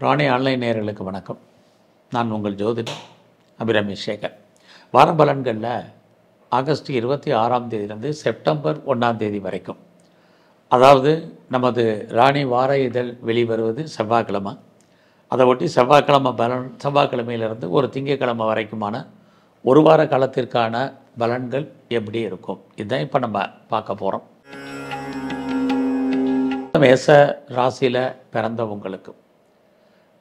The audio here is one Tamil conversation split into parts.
ராணி ஆன்லைன் நேயர்களுக்கு வணக்கம். நான் உங்கள் ஜோதிடர் அபிராமி சேகர். வார பலன்களில் ஆகஸ்ட் 26ஆம் தேதியிலிருந்து செப்டம்பர் 1ஆம் தேதி வரைக்கும், அதாவது நமது ராணி வார இதழ் வெளிவருவது செவ்வாய்க்கிழமை. அதை ஒட்டி செவ்வாய்க்கிழமை பலன், செவ்வாய்க்கிழமையிலிருந்து ஒரு திங்கட்கிழமை வரைக்குமான ஒரு வார காலத்திற்கான பலன்கள் எப்படி இருக்கும், இதுதான் இப்போ நம்ம பார்க்க போகிறோம். மேச ராசியில் பிறந்தவங்களுக்கு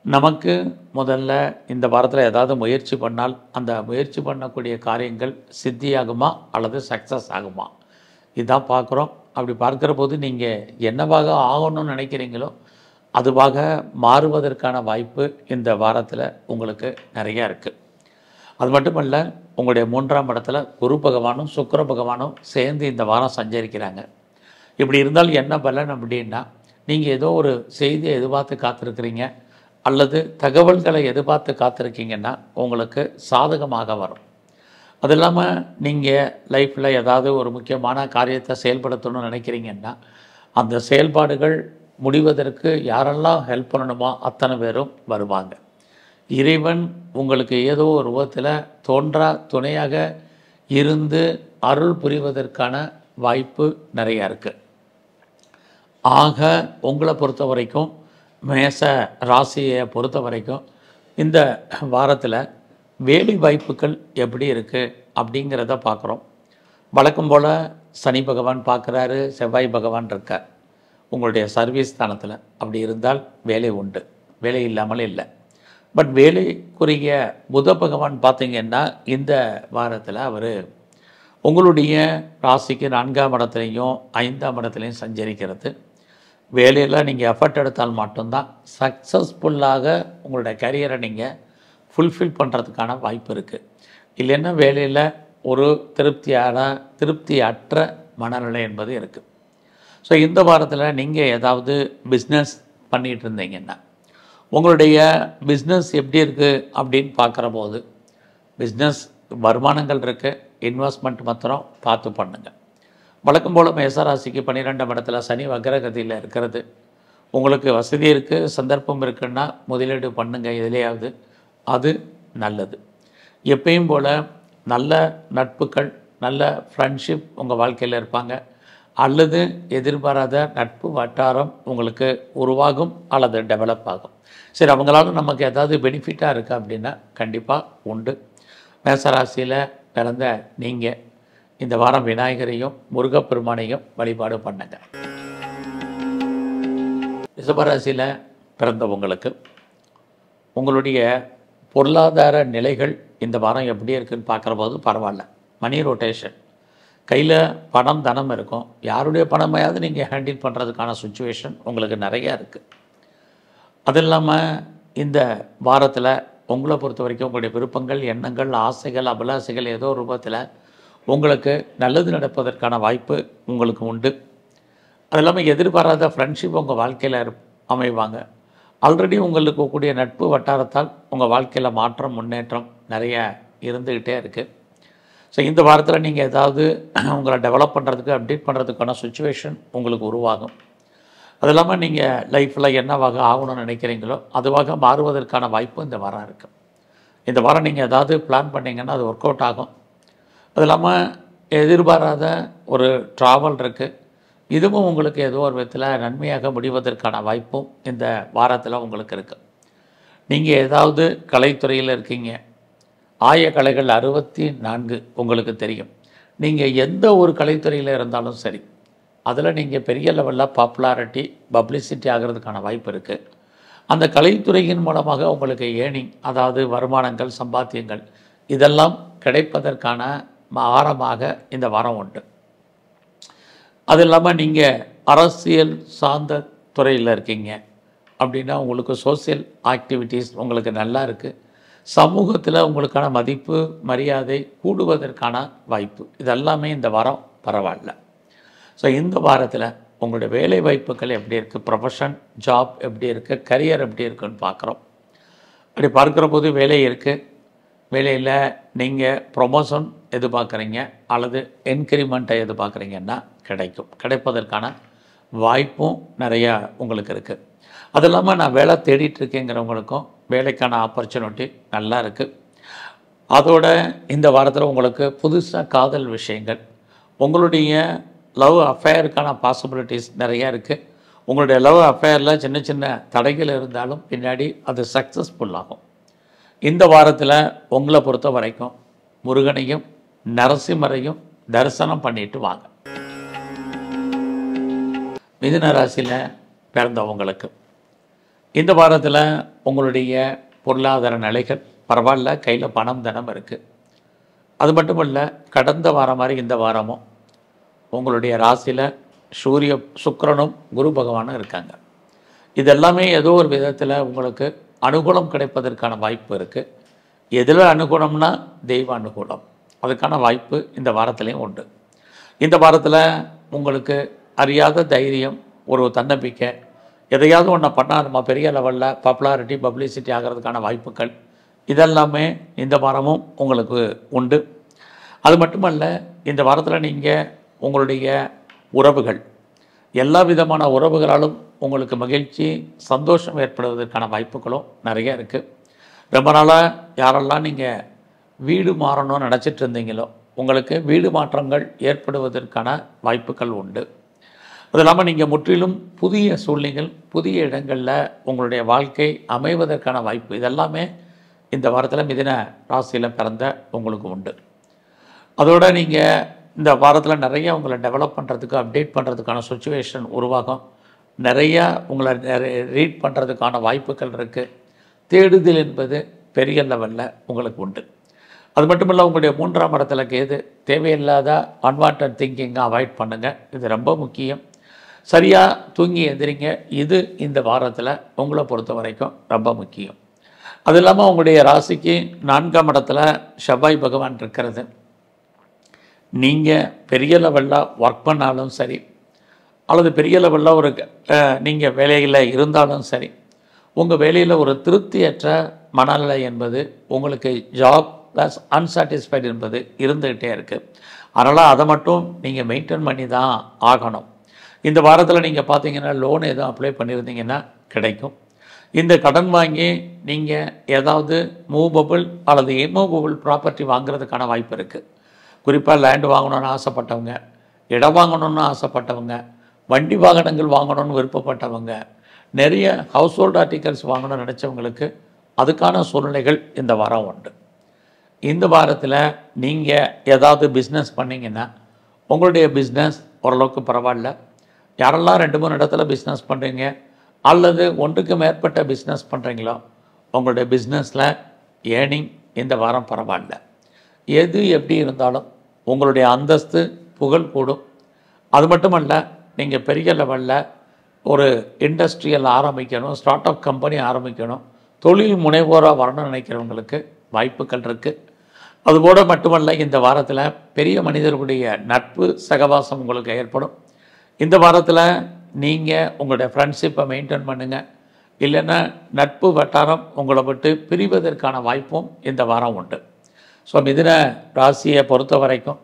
நமக்கு முதல்ல இந்த வாரத்தில் ஏதாவது முயற்சி பண்ணால் அந்த முயற்சி பண்ணக்கூடிய காரியங்கள் சித்தியாகுமா அல்லது சக்ஸஸ் ஆகுமா, இதுதான் பார்க்குறோம். அப்படி பார்க்குற போது நீங்கள் என்னவாக ஆகணும்னு நினைக்கிறீங்களோ அதுவாக மாறுவதற்கான வாய்ப்பு இந்த வாரத்தில் உங்களுக்கு நிறையா இருக்குது. அது மட்டும் இல்லை, உங்களுடைய 3ஆம் இடத்துல குரு பகவானும் சுக்கிர பகவானும் சேர்ந்து இந்த வாரம் சஞ்சரிக்கிறாங்க. இப்படி இருந்தால் என்ன பலன் அப்படின்னா, நீங்கள் ஏதோ ஒரு செய்தியை எதிர்பார்த்து காத்திருக்கிறீங்க அல்லது தகவல்களை எதிர்பார்த்து காத்திருக்கீங்கன்னா உங்களுக்கு சாதகமாக வரும். அது இல்லாமல் நீங்கள் லைஃப்பில் ஏதாவது ஒரு முக்கியமான காரியத்தை செயல்படுத்தணும்னு நினைக்கிறீங்கன்னா அந்த செயல்பாடுகள் முடிவதற்கு யாரெல்லாம் ஹெல்ப் பண்ணணுமோ அத்தனை பேரும் வருவாங்க. இறைவன் உங்களுக்கு ஏதோ ஒரு ரூபத்தில் தோன்றா துணையாக இருந்து அருள் புரிவதற்கான வாய்ப்பு நிறையா இருக்குது. ஆக உங்களை பொறுத்த வரைக்கும், மேச ராசியை பொறுத்த வரைக்கும் இந்த வாரத்தில் வேலை வாய்ப்புகள் எப்படி இருக்குது அப்படிங்கிறத பார்க்குறோம். வழக்கம் போல் சனி பகவான் பார்க்குறாரு, செவ்வாய் பகவான் இருக்கார் உங்களுடைய சர்வீஸ் ஸ்தானத்தில். அப்படி இருந்தால் வேலை உண்டு, வேலை இல்லாமல் இல்லை. பட் வேலைக்குரிய புத பகவான் பார்த்திங்கன்னா இந்த வாரத்தில் அவர் உங்களுடைய ராசிக்கு 4ஆம் இடத்துலையும் 5ஆம் இடத்துலையும் சஞ்சரிக்கிறது. வேலையில் நீங்கள் எஃபர்ட் எடுத்தால் மட்டும்தான் சக்ஸஸ்ஃபுல்லாக உங்களுடைய கரியரை நீங்கள் ஃபுல்ஃபில் பண்ணுறதுக்கான வாய்ப்பு இருக்குது. இல்லைன்னா வேலையில் ஒரு திருப்தியற்ற மனநிலை என்பது இருக்குது. ஸோ இந்த வாரத்தில் நீங்கள் ஏதாவது பிஸ்னஸ் பண்ணிகிட்டு இருந்தீங்கன்னா உங்களுடைய பிஸ்னஸ் எப்படி இருக்குது அப்படின்னு பார்க்குற போது, பிஸ்னஸ் வருமானங்கள் இருக்குது, இன்வெஸ்ட்மெண்ட் மாத்திரம் பார்த்து பண்ணுங்கள். வழக்கம் போல் மேசராசிக்கு 12ஆம் இடத்துல சனி வக்ரகதியில் இருக்கிறது. உங்களுக்கு வசதி இருக்குது, சந்தர்ப்பம் இருக்குன்னா முதலீடு பண்ணுங்கள் எதுலையாவது, அது நல்லது. எப்பயும் போல் நல்ல நட்புகள், நல்ல ஃப்ரெண்ட்ஷிப் உங்கள் வாழ்க்கையில் இருப்பாங்க, அல்லது எதிர்பாராத நட்பு வட்டாரம் உங்களுக்கு உருவாகும் அல்லது டெவலப் ஆகும். சரி, அவங்களால நமக்கு ஏதாவது பெனிஃபிட்டாக இருக்குது அப்படின்னா கண்டிப்பாக உண்டு. மேசராசியில் பிறந்த நீங்கள் இந்த வாரம் விநாயகரையும் முருகப்பெருமானையும் வழிபாடு பண்ணுங்க. ரிஷபராசியில் பிறந்தவங்களுக்கு உங்களுடைய பொருளாதார நிலைகள் இந்த வாரம் எப்படி இருக்குதுன்னு பார்க்குற போது பரவாயில்ல. மணி ரொட்டேஷன், கையில் பணம் தனம் இருக்கும். யாருடைய பணமையாவது நீங்கள் ஹேண்டில் பண்ணுறதுக்கான சுச்சுவேஷன் உங்களுக்கு நிறையா இருக்குது. அது இல்லாமல் இந்த வாரத்தில் உங்களை பொறுத்த வரைக்கும் உங்களுடைய விருப்பங்கள், எண்ணங்கள், ஆசைகள், அபிலாசைகள் ஏதோ ரூபத்தில் உங்களுக்கு நல்லது நடப்பதற்கான வாய்ப்பு உங்களுக்கு உண்டு. அது இல்லாமல் எதிர்பாராத ஃப்ரெண்ட்ஷிப் உங்கள் வாழ்க்கையில் அமைவாங்க. ஆல்ரெடி உங்களுக்கு கூடிய நட்பு வட்டாரத்தால் உங்கள் வாழ்க்கையில் மாற்றம், முன்னேற்றம் நிறைய இருந்துக்கிட்டே இருக்குது. ஸோ இந்த வாரத்தில் நீங்கள் ஏதாவது உங்களை டெவலப் பண்ணுறதுக்கு, அப்டேட் பண்ணுறதுக்கான சுச்சுவேஷன் உங்களுக்கு உருவாகும். அது இல்லாமல் நீங்கள் லைஃப்பில் என்னவாக ஆகணும்னு நினைக்கிறீங்களோ அதுவாக மாறுவதற்கான வாய்ப்பு இந்த வாரம் இருக்குது. இந்த வாரம் நீங்கள் ஏதாவது பிளான் பண்ணிங்கன்னா அது ஒர்க் அவுட் ஆகும். அது இல்லாமல் எதிர்பாராத ஒரு ட்ராவல் இருக்குது. இதுவும் உங்களுக்கு ஏதோ ஒரு விதத்தில் நன்மையாக முடிவதற்கான வாய்ப்பும் இந்த வாரத்தில் உங்களுக்கு இருக்குது. நீங்கள் ஏதாவது கலைத்துறையில் இருக்கீங்க, ஆயக்கலைகள் 64 உங்களுக்கு தெரியும். நீங்கள் எந்த ஒரு கலைத்துறையில் இருந்தாலும் சரி, அதில் நீங்கள் பெரிய லெவலில் பாப்புலாரிட்டி, பப்ளிசிட்டி ஆகிறதுக்கான வாய்ப்பு இருக்குது. அந்த கலைத்துறையின் மூலமாக உங்களுக்கு ஏர்னிங், அதாவது வருமானங்கள், சம்பாத்தியங்கள் இதெல்லாம் கிடைப்பதற்கான வாரமாக இந்த வாரம் உண்டு. அது இல்லாமல் நீங்கள் அரசியல் சார்ந்த துறையில் இருக்கீங்க அப்படின்னா உங்களுக்கு சோசியல் ஆக்டிவிட்டீஸ் உங்களுக்கு நல்லா இருக்குது. சமூகத்தில் உங்களுக்கான மதிப்பு, மரியாதை கூடுவதற்கான வாய்ப்பு இதெல்லாமே இந்த வாரம் பரவாயில்ல. ஸோ இந்த வாரத்தில் உங்களுடைய வேலை வாய்ப்புகள் எப்படி இருக்குது, ப்ரொஃபஷன், ஜாப் எப்படி இருக்குது, கரியர் எப்படி இருக்குன்னு பார்க்குறோம். அப்படி பார்க்குற போது வேலை இருக்குது. வேலையில் நீங்கள் ப்ரொமோஷன் எதிர்பார்க்குறீங்க அல்லது இன்க்ரிமெண்ட்டை எதிர்பார்க்குறீங்கன்னா கிடைப்பதற்கான வாய்ப்பும் நிறையா உங்களுக்கு இருக்குது. அது இல்லாமல் நான் வேலை தேடிட்டு இருக்கேங்கிறவங்களுக்கும் வேலைக்கான ஆப்பர்ச்சுனிட்டி நல்லா இருக்குது. அதோட இந்த வாரத்தில் உங்களுக்கு புதுசாக காதல் விஷயங்கள், உங்களுடைய லவ் அஃபேருக்கான பாசிபிலிட்டிஸ் நிறையா இருக்குது. உங்களுடைய லவ் அஃபேரில் சின்ன சின்ன தடைகள் இருந்தாலும் பின்னாடி அது சக்ஸஸ்ஃபுல் ஆகும். இந்த வாரத்தில் உங்களை பொறுத்த வரைக்கும் முருகனையும் நரசிம்மரையும் தரிசனம் பண்ணிட்டு வாங்க. மிதுன ராசியில் பிறந்தவங்களுக்கு இந்த வாரத்தில் உங்களுடைய பொருளாதார நிலைகள் பரவாயில்ல, கையில் பணம் தனம் இருக்குது. அது மட்டும் இல்லை, கடந்த வாரம் மாதிரி இந்த வாரமும் உங்களுடைய ராசியில் சூரிய சுக்கிரனும் குரு பகவானும் இருக்காங்க. இதெல்லாமே ஏதோ ஒரு விதத்தில் உங்களுக்கு அனுகூலம் கிடைப்பதற்கான வாய்ப்பு இருக்குது. எதில் அனுகூலம்னா தெய்வ அனுகூலம், அதுக்கான வாய்ப்பு இந்த வாரத்துலேயும் உண்டு. இந்த வாரத்தில் உங்களுக்கு அறியாத தைரியம், ஒரு தன்னம்பிக்கை, எதையாவது ஒன்று பண்ணால் நம்ம பெரிய லெவலில் பாப்புலாரிட்டி பப்ளிசிட்டி ஆகிறதுக்கான வாய்ப்புகள் இதெல்லாமே இந்த வாரமும் உங்களுக்கு உண்டு. அது மட்டுமல்ல, இந்த வாரத்தில் நீங்கள் உங்களுடைய உறவுகள், எல்லா விதமான உறவுகளாலும் உங்களுக்கு மகிழ்ச்சி சந்தோஷம் ஏற்படுவதற்கான வாய்ப்புகளும் நிறைய இருக்குது. ரொம்ப நாளாக யாரெல்லாம் நீங்கள் வீடு மாறணும்னு நினச்சிட்டு இருந்தீங்களோ உங்களுக்கு வீடு மாற்றங்கள் ஏற்படுவதற்கான வாய்ப்புகள் உண்டு. அது இல்லாமல் நீங்கள் முற்றிலும் புதிய சூழ்நிலைகள், புதிய இடங்களில் உங்களுடைய வாழ்க்கை அமைவதற்கான வாய்ப்பு இதெல்லாமே இந்த வாரத்தில் மிதுன ராசியில் பிறந்த உங்களுக்கு உண்டு. அதோடு நீங்கள் இந்த வாரத்தில் நிறைய உங்களை டெவலப் பண்ணுறதுக்கு, அப்டேட் பண்ணுறதுக்கான சுச்சுவேஷன் உருவாகும். நிறையா உங்களை ரீட் பண்ணுறதுக்கான வாய்ப்புகள் இருக்குது. தேடுதல் என்பது பெரிய லெவலில் உங்களுக்கு உண்டு. அது மட்டும் இல்லை, உங்களுடைய 3ஆம் இடத்துல கேது, தேவையில்லாத அன்வான்ட் திங்கிங்கை அவாய்ட் பண்ணுங்கள். இது ரொம்ப முக்கியம். சரியாக தூங்கி எந்திரிங்க. இது இந்த வாரத்தில் உங்களை பொறுத்த வரைக்கும் ரொம்ப முக்கியம். அது இல்லாமல் உங்களுடைய ராசிக்கு 4ஆம் இடத்துல செவ்வாய் பகவான் இருக்கிறது. நீங்கள் பெரிய லெவலில் ஒர்க் பண்ணாலும் சரி, அல்லது பெரிய லெவலில் ஒரு நீங்கள் வேலையில் இருந்தாலும் சரி, உங்கள் வேலையில் ஒரு திருப்தியற்ற மனநிலை என்பது உங்களுக்கு ஜாப் ப்ளஸ் அன்சாட்டிஸ்ஃபைடு என்பது இருந்துக்கிட்டே இருக்குது. அதனால் அதை மட்டும் நீங்கள் மெயின்டைன் பண்ணி தான் ஆகணும். இந்த வாரத்தில் நீங்கள் பார்த்தீங்கன்னா லோன் எதுவும் அப்ளை பண்ணியிருந்தீங்கன்னா கிடைக்கும். இந்த கடன் வாங்கி நீங்கள் ஏதாவது மூவபிள் அல்லது இம்மூவபிள் ப்ராப்பர்ட்டி வாங்குறதுக்கான வாய்ப்பு இருக்குது. குறிப்பாக லேண்டு வாங்கணுன்னு ஆசைப்பட்டவங்க, இடம் வாங்கணுன்னு ஆசைப்பட்டவங்க, வண்டி வாகனங்கள் வாங்கணும்னு விருப்பப்பட்டவங்க, நிறைய ஹவுஸ் ஹோல்ட் ஆர்டிகல்ஸ் வாங்கணும்னு நினச்சவங்களுக்கு அதுக்கான சூழ்நிலைகள் இந்த வாரம் உண்டு. இந்த வாரத்தில் நீங்கள் ஏதாவது பிஸ்னஸ் பண்ணிங்கன்னா உங்களுடைய பிஸ்னஸ் ஓரளவுக்கு பரவாயில்ல. யாரெல்லாம் 2-3 இடத்துல பிஸ்னஸ் பண்ணுறீங்க அல்லது ஒன்றுக்கு மேற்பட்ட பிஸ்னஸ் பண்ணுறீங்களோ உங்களுடைய பிஸ்னஸில் ஏர்னிங் இந்த வாரம் பரவாயில்ல. எது எப்படி இருந்தாலும் உங்களுடைய அந்தஸ்து புகழ் கூடும். அது மட்டுமல்ல, நீங்கள் பெரிய லெவலில் ஒரு இண்டஸ்ட்ரியல் ஆரம்பிக்கணும், ஸ்டார்ட் அப் கம்பெனி ஆரம்பிக்கணும், தொழில் முனைவோராக வரணும்னு நினைக்கிறவங்களுக்கு வாய்ப்புகள் இருக்குது. அதுபோல மட்டுமல்ல, இந்த வாரத்தில் பெரிய மனிதர்களுடைய நட்பு சகவாசம் உங்களுக்கு ஏற்படும். இந்த வாரத்தில் நீங்கள் உங்களுடைய ஃப்ரெண்ட்ஷிப்பை மெயின்டைன் பண்ணுங்கள். இல்லைன்னா நட்பு வட்டாரம் உங்களை விட்டு பிரிவதற்கான வாய்ப்பும் இந்த வாரம் உண்டு. ஸோ மிதுன ராசியை பொறுத்த வரைக்கும்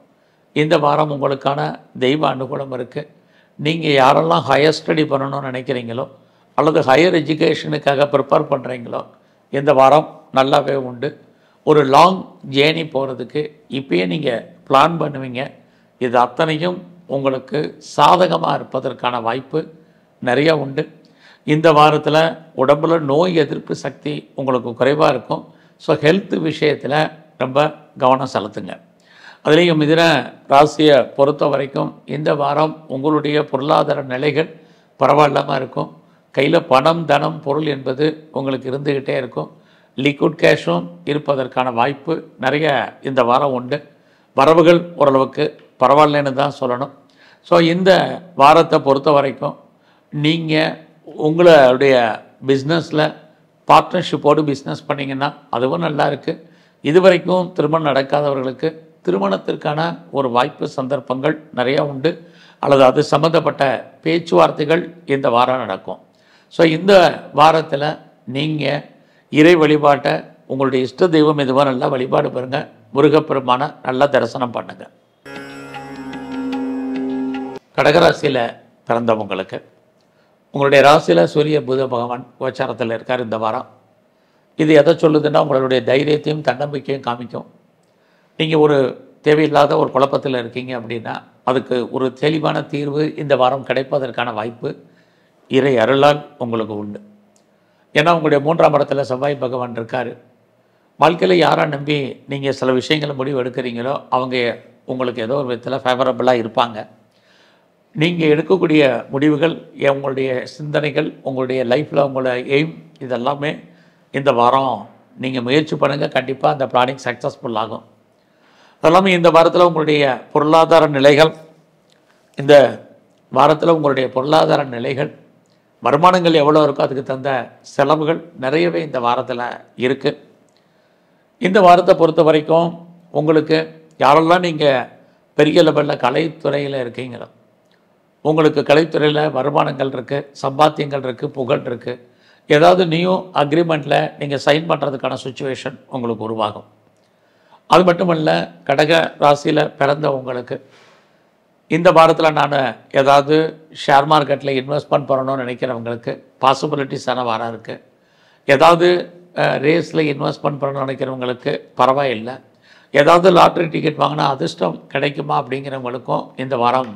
இந்த வாரம் உங்களுக்கான தெய்வ அனுகூலம் இருக்குது. நீங்கள் யாரெல்லாம் ஹையர் ஸ்டடி பண்ணணும்னு நினைக்கிறீங்களோ அல்லது ஹையர் எஜுகேஷனுக்காக ப்ரிப்பேர் பண்ணுறீங்களோ இந்த வாரம் நல்லாவே உண்டு. ஒரு லாங் ஜேர்னி போகிறதுக்கு இப்பயே நீங்கள் பிளான் பண்ணுவீங்க. இது அத்தனையும் உங்களுக்கு சாதகமாக இருப்பதற்கான வாய்ப்பு நிறையா உண்டு. இந்த வாரத்தில் உடம்பில் நோய் எதிர்ப்பு சக்தி உங்களுக்கு குறைவாக இருக்கும். ஸோ ஹெல்த் விஷயத்தில் ரொம்ப கவனம் செலுத்துங்க. அதுலேயும் மிதுன ராசியை பொறுத்த வரைக்கும் இந்த வாரம் உங்களுடைய பொருளாதார நிலைகள் பரவாயில்லாமல் இருக்கும். கையில் பணம் தனம் பொருள் என்பது உங்களுக்கு இருந்துக்கிட்டே இருக்கும். லிக்விட் கேஷும் இருப்பதற்கான வாய்ப்பு நிறைய இந்த வாரம் உண்டு. வரவுகள் ஓரளவுக்கு பரவாயில்லன்னு தான் சொல்லணும். ஸோ இந்த வாரத்தை பொறுத்த வரைக்கும் நீங்கள் உங்களுடைய பிஸ்னஸில் பார்ட்னர்ஷிப்போடு பிஸ்னஸ் பண்ணிங்கன்னா அதுவும் நல்லா இருக்குது. இதுவரைக்கும் திருமணம் நடக்காதவர்களுக்கு திருமணத்திற்கான ஒரு வாய்ப்பு சந்தர்ப்பங்கள் நிறையா உண்டு. அல்லது அது சம்மந்தப்பட்ட பேச்சுவார்த்தைகள் இந்த வாரம் நடக்கும். ஸோ இந்த வாரத்தில் நீங்கள் இறை வழிபாட்டை உங்களுடைய இஷ்ட தெய்வம் எதுவாக நல்லா வழிபாடு பாருங்கள். முருகப்பெருமானை நல்லா தரிசனம் பண்ணுங்கள். கடகராசியில் பிறந்தவங்களுக்கு உங்களுடைய ராசியில் சூரிய புத பகவான் கோச்சாரத்தில் இருக்கார் இந்த வாரம். இது எதை சொல்லுதுன்னா, உங்களுடைய தைரியத்தையும் தன்னம்பிக்கையும் காமிக்கும். நீங்கள் ஒரு தேவையில்லாத ஒரு குழப்பத்தில் இருக்கீங்க அப்படின்னா அதுக்கு ஒரு தெளிவான தீர்வு இந்த வாரம் கிடைப்பதற்கான வாய்ப்பு இறை அருளால் உங்களுக்கு உண்டு. ஏன்னா உங்களுடைய 3ஆம் இடத்துல செவ்வாய் பகவான் இருக்கார். வாழ்க்கையில் யாரை நம்பி நீங்கள் சில விஷயங்களை முடிவு எடுக்கிறீங்களோ அவங்க உங்களுக்கு ஏதோ ஒரு விதத்தில் ஃபேவரபுளாக இருப்பாங்க. நீங்கள் எடுக்கக்கூடிய முடிவுகள், உங்களுடைய சிந்தனைகள், உங்களுடைய லைஃப்பில் உங்களோட எய்ம், இதெல்லாமே இந்த வாரம் நீங்கள் முயற்சி பண்ணுங்கள். கண்டிப்பாக அந்த பிளானிங் சக்ஸஸ்ஃபுல் ஆகும். அதெல்லாமே இந்த வாரத்தில் உங்களுடைய பொருளாதார நிலைகள், இந்த வாரத்தில் உங்களுடைய பொருளாதார நிலைகள், வருமானங்கள் எவ்வளோ இருக்கோ அதுக்கு தகுந்த செலவுகள் நிறையவே இந்த வாரத்தில் இருக்குது. இந்த வாரத்தை பொறுத்த வரைக்கும் உங்களுக்கு யாரெல்லாம் நீங்கள் பெரிய லெவலில் கலைத்துறையில் இருக்கீங்களோ, உங்களுக்கு கலைத்துறையில் வருமானங்கள் இருக்குது, சம்பாத்தியங்கள் இருக்குது, புகழ் இருக்குது. ஏதாவது நியூ அக்ரிமெண்ட்டில் நீங்கள் சைன் பண்ணுறதுக்கான சுச்சுவேஷன் உங்களுக்கு உருவாகும். அது மட்டுமல்ல, கடக ராசியில் பிறந்த உங்களுக்கு இந்த வாரத்தில் நான் ஏதாவது ஷேர் மார்க்கெட்டில் இன்வெஸ்ட்மெண்ட் பண்ணணும்னு நினைக்கிறவங்களுக்கு பாசிபிலிட்டிஸான வாரம் இருக்குது. ஏதாவது ரேஸில் இன்வெஸ்ட்மெண்ட் பண்ணணும்னு நினைக்கிறவங்களுக்கு பரவாயில்லை. ஏதாவது லாட்ரி டிக்கெட் வாங்கினா அதிர்ஷ்டம் கிடைக்குமா அப்படிங்கிறவங்களுக்கும் இந்த வாரம்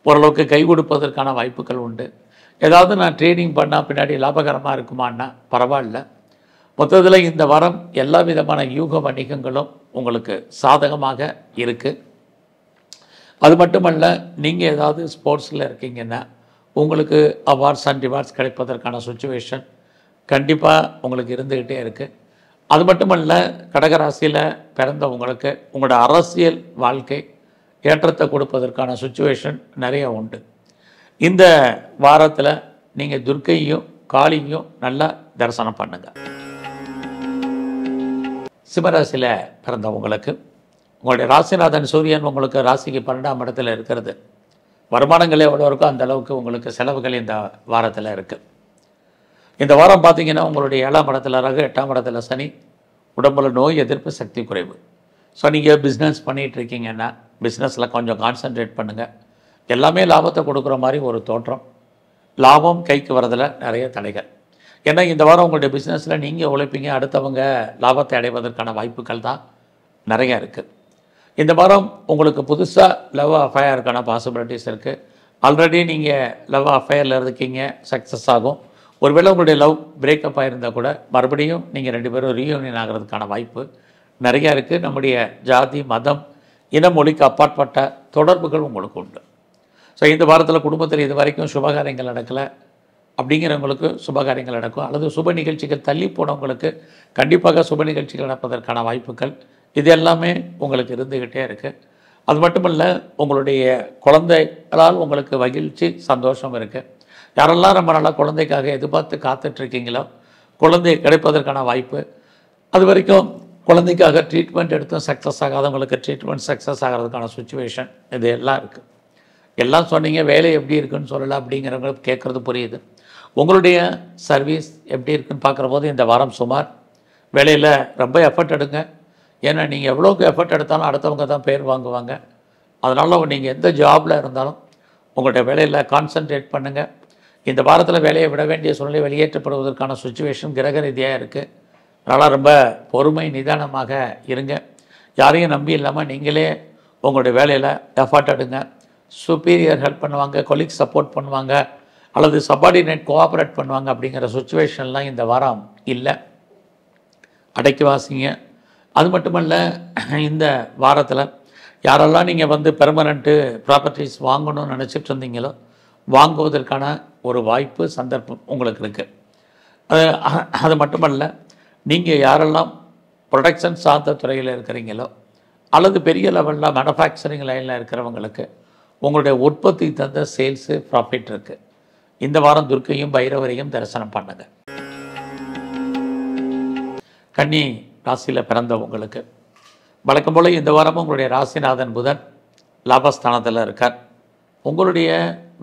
ஓரளவுக்கு கை கொடுப்பதற்கான வாய்ப்புகள் உண்டு. ஏதாவது நான் ட்ரேடிங் பண்ணால் பின்னாடி லாபகரமாக இருக்குமான்னா பரவாயில்ல. மொத்தத்தில் இந்த வாரம் எல்லா விதமான யூக வணிகங்களும் உங்களுக்கு சாதகமாக இருக்குது. அது மட்டுமல்ல, நீங்கள் ஏதாவது ஸ்போர்ட்ஸில் இருக்கீங்கன்னா உங்களுக்கு அவார்ட்ஸ் அண்ட் ரிவார்ட்ஸ் கிடைப்பதற்கான சுச்சுவேஷன் கண்டிப்பாக உங்களுக்கு இருந்துக்கிட்டே இருக்குது. அது மட்டுமல்ல, கடகராசியில் பிறந்த உங்களுக்கு உங்களோட அரசியல் வாழ்க்கை ஏற்றத்தை கொடுப்பதற்கான சுச்சுவேஷன் நிறைய உண்டு. இந்த வாரத்தில் நீங்கள் துர்க்கையும் காளியும் நல்லா தரிசனம் பண்ணுங்கள். சிம்மராசியில் பிறந்தவங்களுக்கு உங்களுடைய ராசிநாதன் சூரியன் உங்களுக்கு ராசிக்கு 12ஆம் இடத்துல இருக்கிறது. வருமானங்கள் எவ்வளோ இருக்கோ அந்த அளவுக்கு உங்களுக்கு செலவுகள் இந்த வாரத்தில் இருக்குது. இந்த வாரம் பார்த்திங்கன்னா உங்களுடைய 7ஆம் இடத்துல ராகு, 8ஆம் இடத்துல சனி, உடம்புல நோய் எதிர்ப்பு சக்தி குறைவு. ஸோ நீங்கள் பிஸ்னஸ் பண்ணிகிட்ருக்கீங்கன்னா பிஸ்னஸில் கொஞ்சம் கான்சன்ட்ரேட் பண்ணுங்கள். எல்லாமே லாபத்தை கொடுக்குற மாதிரி ஒரு தோற்றம். லாபம் கைக்கு வரதில் நிறைய தடைகள். ஏன்னா இந்த வாரம் உங்களுடைய பிஸ்னஸில் நீங்கள் உழைப்பீங்க, அடுத்தவங்க லாபத்தை அடைவதற்கான வாய்ப்புகள் தான் நிறையா இருக்குது. இந்த வாரம் உங்களுக்கு புதுசாக லவ் அஃபேருக்கான பாசிபிலிட்டிஸ் இருக்குது. ஆல்ரெடி நீங்கள் லவ் அஃபேரில் இருக்கீங்க, சக்ஸஸ் ஆகும். ஒருவேளை உங்களுடைய லவ் பிரேக்கப் ஆகிருந்தால் கூட மறுபடியும் நீங்கள் 2 பேரும் ரீயூனியன் ஆகிறதுக்கான வாய்ப்பு நிறையா இருக்குது. நம்முடைய ஜாதி, மதம், இன, மொழிக்கு அப்பாற்பட்ட தொடர்புகள் உங்களுக்கு உண்டு. ஸோ இந்த வாரத்தில் குடும்பத்தில் இது வரைக்கும் சுபகாரியங்கள் நடக்கலை அப்படிங்கிறவங்களுக்கு சுபகாரியங்கள் நடக்கும். அல்லது சுப நிகழ்ச்சிகள் தள்ளி போனவங்களுக்கு கண்டிப்பாக சுப நிகழ்ச்சிகள் நடப்பதற்கான வாய்ப்புகள் இது எல்லாமே உங்களுக்கு இருந்துக்கிட்டே இருக்குது. அது மட்டுமல்ல, உங்களுடைய குழந்தைகளால் உங்களுக்கு மகிழ்ச்சி, சந்தோஷம் இருக்குது. யாரெல்லாம் ரொம்ப நாளாக குழந்தைக்காக எதிர்பார்த்து காத்துட்ருக்கீங்களோ குழந்தை கிடைப்பதற்கான வாய்ப்பு, அது வரைக்கும் குழந்தைக்காக ட்ரீட்மெண்ட் எடுத்தும் சக்ஸஸ் ஆகாதவங்களுக்கு ட்ரீட்மெண்ட் சக்ஸஸ் ஆகிறதுக்கான சுச்சுவேஷன் இது எல்லாம் இருக்குது. எல்லாம் சொன்னீங்க, வேலை எப்படி இருக்குன்னு சொல்லலை அப்படிங்கிறவங்களுக்கு கேட்குறது புரியுது. உங்களுடைய சர்வீஸ் எப்படி இருக்குன்னு பார்க்குற போது இந்த வாரம் சுமார் வேலையில் ரொம்ப எஃபர்ட் எடுங்க. ஏன்னா நீங்கள் எவ்வளோக்கு எஃபர்ட் எடுத்தாலும் அடுத்தவங்க தான் பேர் வாங்குவாங்க. அதனால் நீங்கள் எந்த ஜாபில் இருந்தாலும் உங்களுடைய வேலையில் கான்சன்ட்ரேட் பண்ணுங்கள். இந்த வாரத்தில் வேலையை விட வேண்டிய சூழ்நிலை வெளியேற்றப்படுவதற்கான சுச்சுவேஷன் கிரக ரீதியாக இருக்குது. அதனால் ரொம்ப பொறுமை, நிதானமாக இருங்க. யாரையும் நம்பி இல்லாமல் நீங்களே உங்களுடைய வேலையில் எஃபர்ட் எடுங்க. சுப்பீரியர் ஹெல்ப் பண்ணுவாங்க, கொலீக் சப்போர்ட் பண்ணுவாங்க, அல்லது சப்பார்டினேட் கோஆப்ரேட் பண்ணுவாங்க. அப்படிங்கிற சுச்சுவேஷன்லாம் இந்த வாரம் இல்லை. அடக்கி வாசிங்க. அது மட்டுமல்ல, இந்த வாரத்தில் யாரெல்லாம் நீங்கள் பெர்மனண்ட்டு ப்ராப்பர்ட்டிஸ் வாங்கணும்னு நினச்சிட்டு இருந்தீங்களோ வாங்குவதற்கான ஒரு வாய்ப்பு, சந்தர்ப்பம் உங்களுக்கு இருக்குது. அது மட்டுமல்ல, நீங்கள் யாரெல்லாம் ப்ரொடக்ஷன் சார்ந்த துறையில் இருக்கிறீங்களோ அல்லது பெரிய லெவலில் மேனுஃபேக்சரிங் லைனில் இருக்கிறவங்களுக்கு உங்களுடைய உற்பத்தி தந்த சேல்ஸு, ப்ராஃபிட் இருக்குது. இந்த வாரம் துர்க்கையும் பைரவரையும் தரிசனம் பண்ணுங்கள். கன்னி ராசியில் பிறந்தவங்களுக்கு வழக்கம் போல் இந்த வாரமும் உங்களுடைய ராசிநாதன் புதன் லாபஸ்தானத்தில் இருக்கார். உங்களுடைய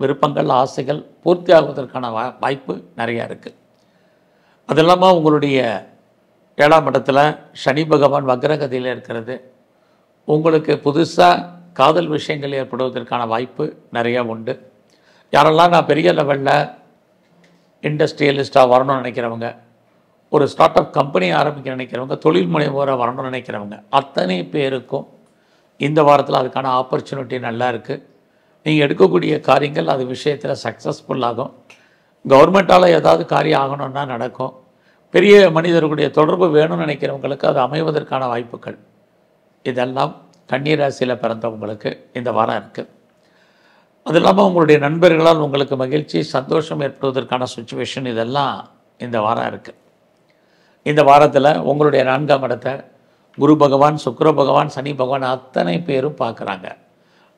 விருப்பங்கள், ஆசைகள் பூர்த்தி ஆகுவதற்கான வாய்ப்பு நிறையா இருக்குது. அது இல்லாமல் உங்களுடைய 7ஆம் இடத்துல சனி பகவான் வக்ரகதியில் இருக்கிறது. உங்களுக்கு புதுசாக காதல் விஷயங்கள் ஏற்படுவதற்கான வாய்ப்பு நிறையா உண்டு. யாரெல்லாம் நான் பெரிய லெவலில் இண்டஸ்ட்ரியலிஸ்ட்டாக வரணும்னு நினைக்கிறவங்க, ஒரு ஸ்டார்ட் அப் கம்பெனி ஆரம்பிக்க நினைக்கிறவங்க, தொழில் முனைவோராக வரணும்னு நினைக்கிறவங்க அத்தனை பேருக்கும் இந்த வாரத்தில் அதுக்கான ஆப்பர்ச்சுனிட்டி நல்லா இருக்குது. நீங்கள் எடுக்கக்கூடிய காரியங்கள் அது விஷயத்தில் சக்ஸஸ்ஃபுல்லாகும். கவர்மெண்ட்டால் ஏதாவது காரியம் ஆகணும்னா நடக்கும். பெரிய மனிதர்களுடைய தொடர்பு வேணும்னு நினைக்கிறவங்களுக்கு அது அமைவதற்கான வாய்ப்புகள் இதெல்லாம் கன்னி ராசியில் பிறந்தவங்களுக்கு இந்த வாரம் இருக்குது. அது இல்லாமல் உங்களுடைய நண்பர்களால் உங்களுக்கு மகிழ்ச்சி சந்தோஷம் ஏற்படுவதற்கான சுச்சுவேஷன் இதெல்லாம் இந்த வாரம் இருக்குது. இந்த வாரத்தில் உங்களுடைய 4ஆம் இடத்தை குரு பகவான், சுக்கிர பகவான், சனி பகவான் அத்தனை பேரும் பார்க்குறாங்க.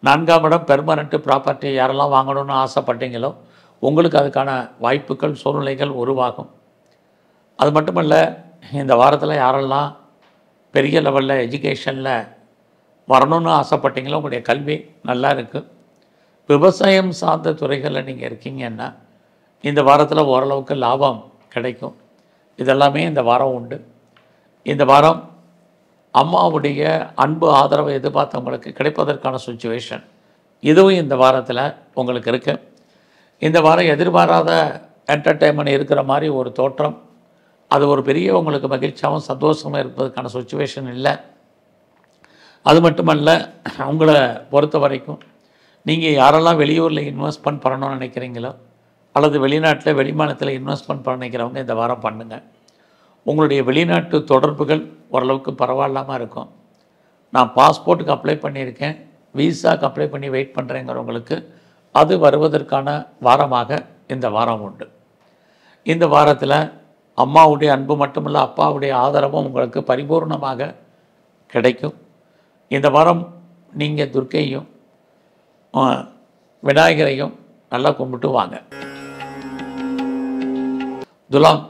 4ஆம் இடம் பெர்மனண்ட்டு ப்ராப்பர்ட்டி யாரெல்லாம் வாங்கணும்னு ஆசைப்பட்டீங்களோ உங்களுக்கு அதுக்கான வாய்ப்புகள் சூழ்நிலைகள் உருவாகும். அது மட்டுமல்ல, இந்த வாரத்தில் யாரெல்லாம் பெரிய லெவலில் எஜுகேஷனில் வரணும்னு ஆசைப்பட்டீங்களோ உங்களுடைய கல்வி நல்லா இருக்குது. விவசாயம் சார்ந்த துறைகளில் நீங்கள் இருக்கீங்கன்னா இந்த வாரத்தில் ஓரளவுக்கு லாபம் கிடைக்கும். இதெல்லாமே இந்த வாரம் உண்டு. இந்த வாரம் அம்மாவுடைய அன்பு ஆதரவை எதிர்பார்த்தவங்களுக்கு கிடைப்பதற்கான சுச்சுவேஷன் இதுவும் இந்த வாரத்தில் உங்களுக்கு இருக்குது. இந்த வாரம் எதிர்பாராத என்டர்டெயின்மெண்ட் இருக்கிற மாதிரி ஒரு தோற்றம், அது ஒரு பெரிய உங்களுக்கு மகிழ்ச்சியாகவும் சந்தோஷமாக இருப்பதற்கான சுச்சுவேஷன் இல்லை. அது மட்டுமல்ல, உங்களை பொறுத்த வரைக்கும் நீங்கள் யாரெல்லாம் வெளியூரில் இன்வெஸ்ட்மெண்ட் பண்ணணும்னு நினைக்கிறீங்களோ அல்லது வெளிநாட்டில் வெளிமாநிலத்தில் இன்வெஸ்ட்மெண்ட் பண்ண நினைக்கிறவங்க இந்த வாரம் பண்ணுங்கள். உங்களுடைய வெளிநாட்டு தொடர்புகள் ஓரளவுக்கு பரவாயில்லாமல் இருக்கும். நான் பாஸ்போர்ட்டுக்கு அப்ளை பண்ணியிருக்கேன், விசாவுக்கு அப்ளை பண்ணி வெயிட் பண்ணுறேங்கிறவங்களுக்கு அது வருவதற்கான வாரமாக இந்த வாரம் உண்டு. இந்த வாரத்தில் அம்மாவுடைய அன்பு மட்டுமல்ல அப்பாவுடைய ஆதரவும் உங்களுக்கு பரிபூர்ணமாக கிடைக்கும். இந்த வாரம் நீங்கள் துர்க்கையும் விநாயகரையும் நல்லா கும்பிட்டு வாங்க. துலாம்